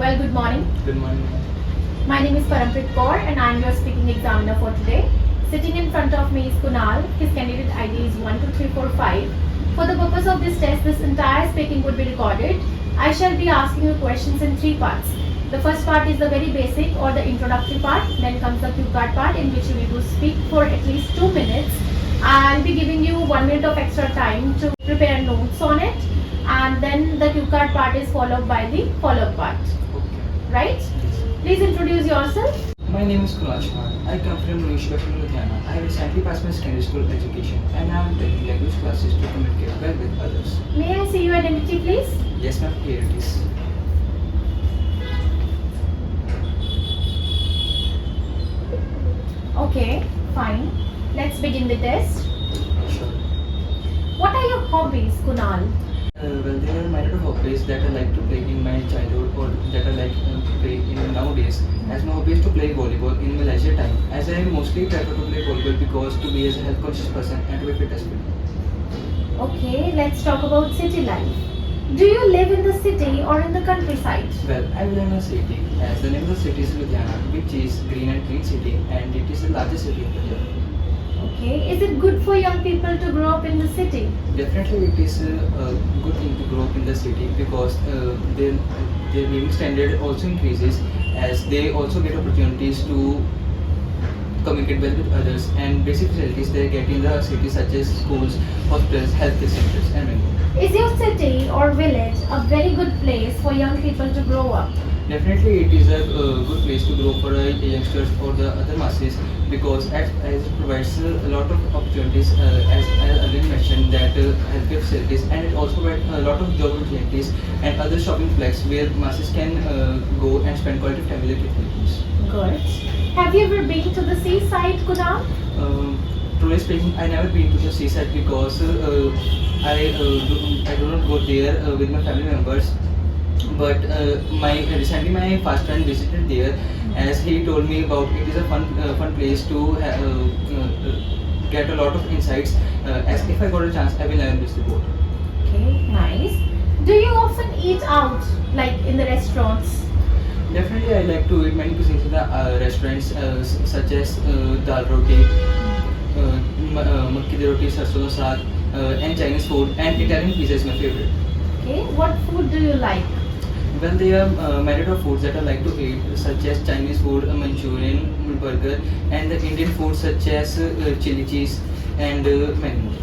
Well, good morning. Good morning. My name is Parampreet Kaur and I am your speaking examiner for today. Sitting in front of me is Kunal. His candidate ID is 12345. For the purpose of this test, this entire speaking would be recorded. I shall be asking you questions in three parts. The first part is the very basic or the introductory part. Then comes the cue card part in which you need to speak for at least 2 minutes. I'll be giving you 1 minute of extra time to prepare notes on it. And then the cue card part is followed by the follow-up part. Okay. Right? Please introduce yourself. My name is Kunal Shah. I come from Yeshua from Ludhiana. I have recently passed my secondary school education and I am taking language classes to communicate well with others. May I see your identity, please? Yes, ma'am. Here it is. Okay, fine. Let's begin the test. Sure. What are your hobbies, Kunal? Well, there are myriad of hobbies that I like to play in my childhood or that I like to play in nowadays. As my hobby is to play volleyball in my leisure time. As I mostly prefer to play volleyball because to be as a health conscious person and to be fit as well. Okay, let's talk about city life. Do you live in the city or in the countryside? Well, I live in a city, as the name of the city is Ludhiana, which is green and clean city, and it is the largest city of Punjab. Okay, is it good for young people to grow up in the city? Definitely, it is a good thing to grow up in the city because their living standard also increases as they also get opportunities to communicate well with others and basic facilities they get in the city such as schools, hospitals, healthcare centers, and many more. Is your city or village a very good place for young people to grow up? Definitely, it is a good place to grow for youngsters or the other masses because as it provides a lot of opportunities, as earlier mentioned, that healthcare facilities, and it also provides a lot of job opportunities and other shopping flags where masses can go and spend quality time with their families. Good. Have you ever been to the seaside, Kunal? Truly speaking, I never been to the seaside because I do not go there with my family members. But recently my first friend visited there, as he told me about it is a fun place to get a lot of insights. As if I got a chance, I will never miss the boat. Okay, nice. Do you often eat out, like in the restaurants? Definitely, I like to eat many cuisines in the restaurants such as dal roti, makki di roti, sarson da saag, and Chinese food, and Italian pizza is my favorite. Okay, what food do you like? Well, there are myriad of foods that I like to eat, such as Chinese food, Manchurian, burger, and the Indian food such as chili cheese and many more.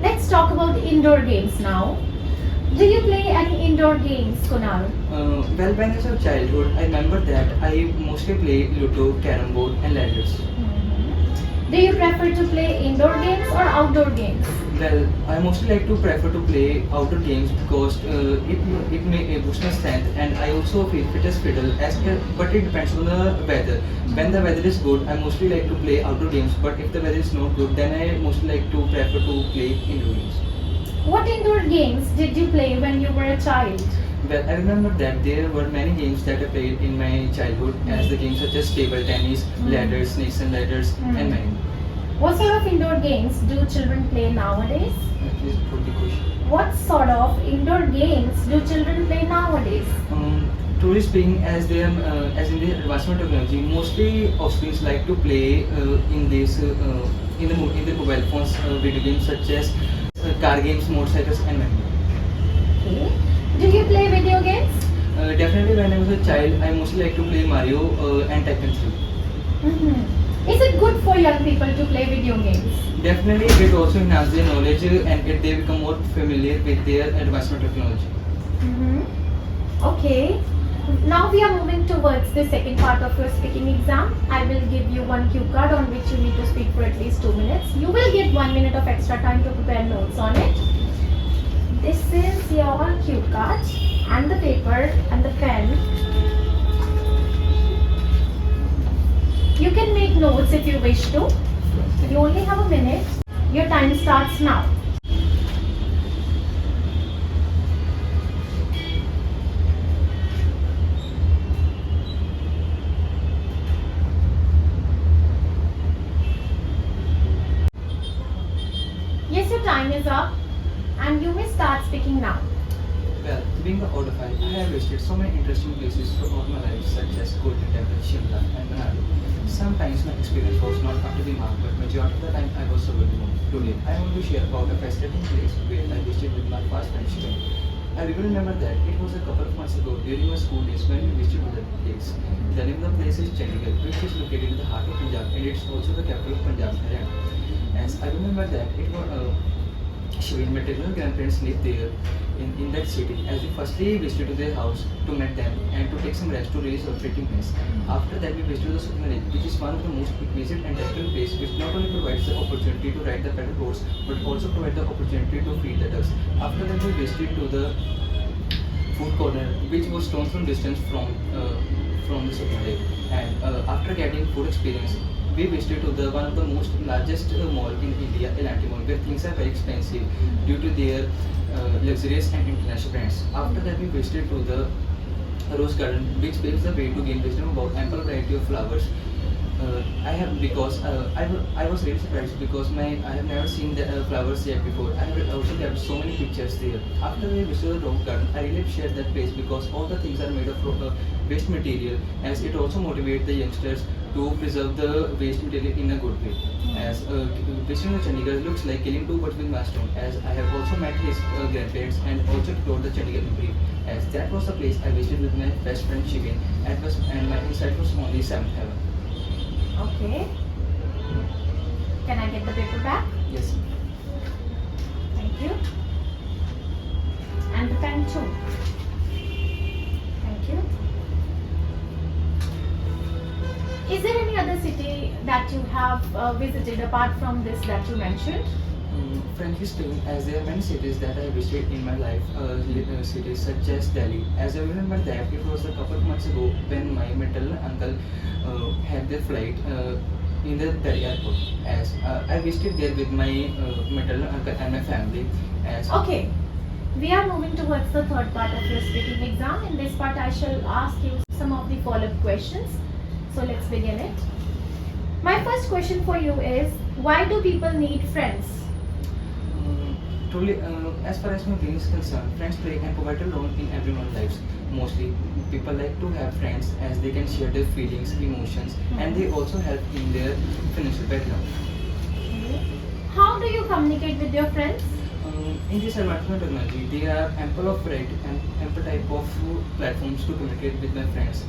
Let's talk about indoor games now. Do you play any indoor games, Kunal? Well, when I was a childhood, I remember that I mostly play Ludo, Carrom board, and ladders. Do you prefer to play indoor games or outdoor games? Well, I mostly like to prefer to play outdoor games because it may boost my strength, and I also feel fit as fiddle. But it depends on the weather. When the weather is good, I mostly like to play outdoor games. But if the weather is not good, then I mostly like to prefer to play indoor games. What indoor games did you play when you were a child? Well, I remember that there were many games that I played in my childhood, as the games such as table tennis, ladders, snakes and ladders, and many more. What sort of indoor games do children play nowadays? Please put the question. What sort of indoor games do children play nowadays? Truly speaking, as in the advancement of technology, mostly offsprings like to play in the mobile phones video games such as car games, motorcycles, and many more. Okay. Do you play video games? Definitely, when I was a child, I mostly like to play Mario and Tekken 3. Is it good for young people to play video games? Definitely, it also enhances their knowledge and they become more familiar with their advancement technology. Okay. Now we are moving towards the second part of your speaking exam. I will give you one cue card on which you need to speak for at least 2 minutes. You will get 1 minute of extra time to prepare notes on it. This is your cue card and the paper and the pen. You can make notes if you wish to. You only have a minute. Your time starts now. Yes, your time is up and you may start speaking now. Well, being the odd of I have visited so many interesting places throughout my life, such as Golden Temple, Shimla, and Manali. Sometimes my experience was not up to the mark, but majority of the time I was surviving. Today, I want to share about a fascinating place where I visited with my fast friend Shivan. I even remember that it was a couple of months ago during my school days when we visited the place. The name of the place is Chandigarh, which is located in the heart of Punjab, and it's also the capital of Punjab, Haryana. As I remember that it was Shivin maternal grandparents lived there in that city. As we firstly visited to their house to meet them and to take some rest to release our fittingness. After that we visited the Sukna Lake, which is one of the most exquisite and natural place which not only provides the opportunity to ride the pedal boats but also provide the opportunity to feed the ducks. After that we visited to the food corner which was stone from distance from the Sukna Lake. And after getting food experience, we visited to the one of the most largest mall in India, Elanti Mall, where things are very expensive due to their luxurious and international brands. After that, we visited to the Rose Garden, which paves the way to gain wisdom about ample variety of flowers. I was really surprised because I have never seen the flowers yet before. I have also kept so many pictures there. After we visited the Rose Garden, I really shared that place because all the things are made of waste material, as it also motivates the youngsters to preserve the waste material in a good way. As visiting the Chandigarh looks like killing two birds with one stone, as I have also met his grandparents and also explored the Chandigarh in brief, as that was the place I visited with my best friend Shivin, and my insight was only 7th heaven. Okay. Can I get the paper back? Yes. Thank you. And the pen too. Thank you. Is there any other city that you have visited apart from this that you mentioned? Frankly speaking, as there are many cities that I visited in my life, cities such as Delhi. As I remember that it was a couple of months ago when my maternal uncle had their flight in the Delhi airport. As I visited there with my maternal uncle and my family. As Okay. We are moving towards the third part of your speaking exam. In this part, I shall ask you some of the follow-up questions. So let's begin it. My first question for you is, why do people need friends? Truly, as far as my opinion is concerned, friends play an pivotal role in everyone's lives. Mostly, people like to have friends as they can share their feelings, emotions, and they also help in their financial background. How do you communicate with your friends? In this advancement technology, there are ample type of platforms to communicate with my friends.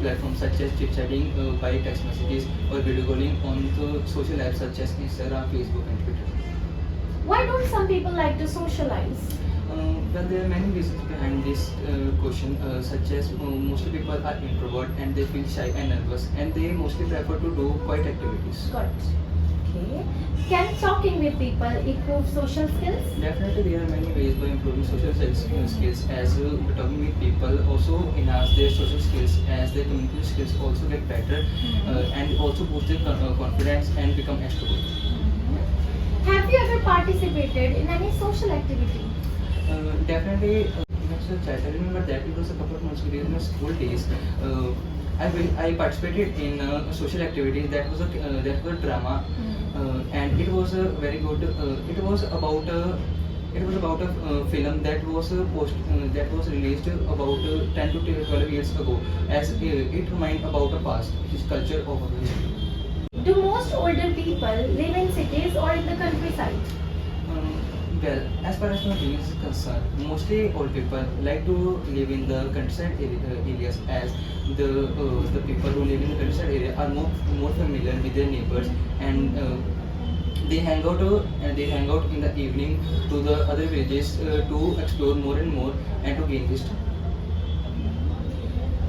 Platforms such as chit-chatting by text messages or video calling on the social apps such as Instagram, Facebook, and Twitter. Why don't some people like to socialize? Well, there are many reasons behind this question, such as mostly people are introvert and they feel shy and nervous, and they mostly prefer to do quiet activities. Got it. Okay. Can talking with people improve social skills? Definitely, there are many ways by improving social skills. As talking with people also enhance their social skills, as their communication skills also get better, and also boost their confidence and become extrovert. Have you ever participated in any social activity? Definitely, I remember that it was a couple of months ago in my school days. I participated in a social activity that was a drama, and it was a very good. It was about a film that was released about 10 to 12 years ago, as it reminds about the past, his culture of history. Do most older people live in cities or in the countryside? Well, as far as my opinion is concerned, mostly old people like to live in the countryside areas, as the people who live in the countryside area are more familiar with their neighbors, and they hang out in the evening to the other villages to explore more and more and to gain wisdom.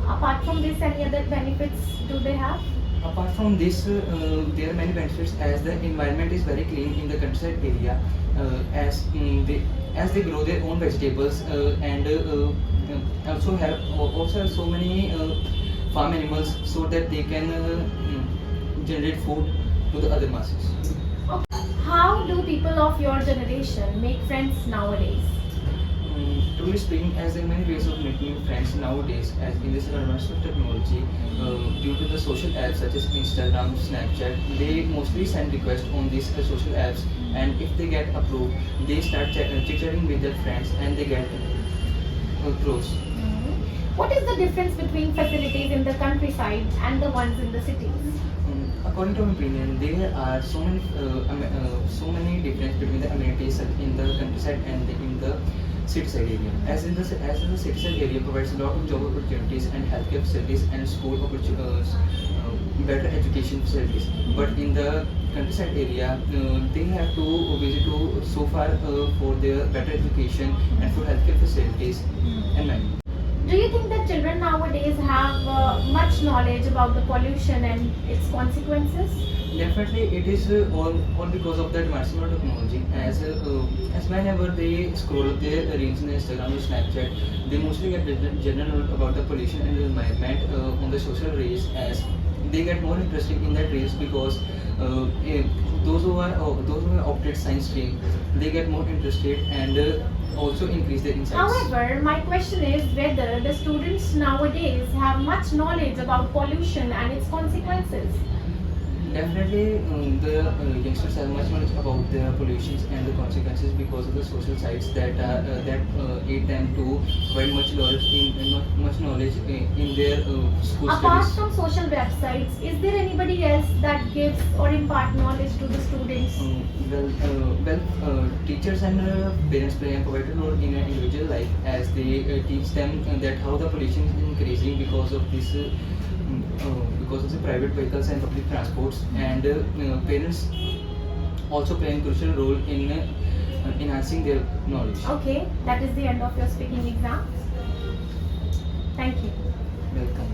Apart from this, any other benefits do they have? Apart from this, there are many benefits, as the environment is very clean in the countryside area, as they grow their own vegetables, and also have so many farm animals, so that they can generate food to the other masses. How do people of your generation make friends nowadays? Truly speaking, as there are many ways of making friends nowadays, as in this advanced of technology, due to the social apps such as Instagram, Snapchat, they mostly send requests on these social apps, and if they get approved, they start chit-chatting with their friends and they get close. What is the difference between facilities in the countryside and the ones in the cities? According to my opinion, there are so many difference between the amenities in the countryside and in the city side area. As in the city side area provides a lot of job opportunities and healthcare facilities and school opportunities, better education facilities. But in the countryside area, they have to visit to so far for their better education and for healthcare facilities and many. Do you think that children nowadays have much knowledge about the pollution and its consequences? Definitely, it is all because of the advancement of technology. As whenever they scroll up their reels in Instagram or Snapchat, they mostly get general knowledge about the pollution and the environment on the social reels. As they get more interested in that reels because those who are opted science stream, they get more interested and also increase their insights. However, my question is whether the students nowadays have much knowledge about pollution and its consequences. Definitely, the youngsters have much knowledge about the pollutions and the consequences because of the social sites that aid them to provide much knowledge in their school Apart studies. from social websites, is there anybody else that gives or impart knowledge to the students? Teachers and parents play a vital role in an individual life as they teach them that how the pollution is increasing because of this. Because of the private vehicles and public transports, and parents also play a crucial role in enhancing their knowledge. Okay, that is the end of your speaking exam. Thank you. Welcome.